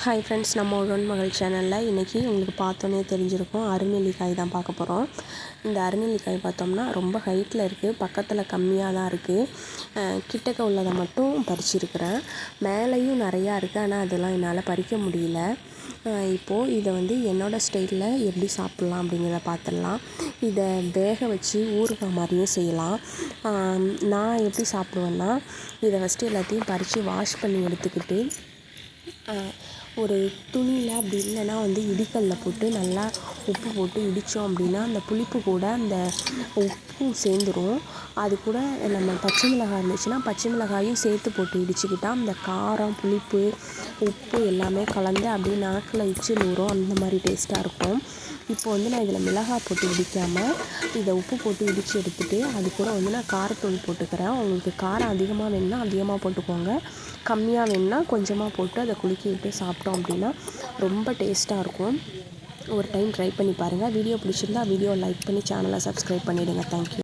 Hi friends, நம்ம உடன் மகள் சேனலில் இன்றைக்கி உங்களுக்கு பார்த்தோன்னே தெரிஞ்சிருக்கும் அருநெல்லிக்காய் தான் பார்க்க போகிறோம். இந்த அருநெல்லிக்காய் பார்த்தோம்னா ரொம்ப ஹைட்டில் இருக்குது, பக்கத்தில் கம்மியாக தான் இருக்குது. கிட்டக்க உள்ளதை மட்டும் பறிச்சிருக்கிறேன். மேலேயும் நிறையா இருக்குது, ஆனால் அதெல்லாம் என்னால் பறிக்க முடியல. இப்போது இதை என்னோடய ஸ்டைலில் எப்படி சாப்பிட்லாம் அப்படிங்கிறத பார்த்துடலாம். இதை வேக வச்சு ஊறுகாய் மாதிரியும் செய்யலாம். நான் எப்படி சாப்பிடுவேன்னா, இதை ஃபஸ்ட்டு எல்லாத்தையும் பறித்து வாஷ் பண்ணி எடுத்துக்கிட்டு ஒரு துணியில், அப்படி இல்லைன்னா இடிக்கல்ல போட்டு நல்லா உப்பு போட்டு இடித்தோம் அப்படின்னா அந்த புளிப்பு கூட அந்த உப்பும் சேர்ந்துடும். அது கூட நம்ம பச்சை மிளகாய் இருந்துச்சுன்னா பச்சை மிளகாயும் சேர்த்து போட்டு இடிச்சுக்கிட்டால் அந்த காரம், புளிப்பு, உப்பு எல்லாமே கலந்து அப்படியே நாக்கில் எச்சில் ஊறும். அந்த மாதிரி டேஸ்ட்டாக இருக்கும். இப்போ நான் இதில் மிளகாய் போட்டு இடிக்காமல் இதை உப்பு போட்டு இடித்து எடுத்துகிட்டு அது கூட நான் காரத்தூள் போட்டுக்கிறேன். உங்களுக்கு காரம் அதிகமாக வேணும்னா அதிகமாக போட்டுக்கோங்க, கம்மியாக வேணும்னா கொஞ்சமாக போட்டு அதை குலுக்கி விட்டு சாப்பிட்டோம் அப்படின்னா ரொம்ப டேஸ்ட்டாக இருக்கும். ஒரு டைம் ட்ரை பண்ணி பாருங்கள். வீடியோ பிடிச்சிருந்தா வீடியோ லைக் பண்ணி சேனலை சப்ஸ்கிரைப் பண்ணிவிடுங்க. தேங்க்யூ.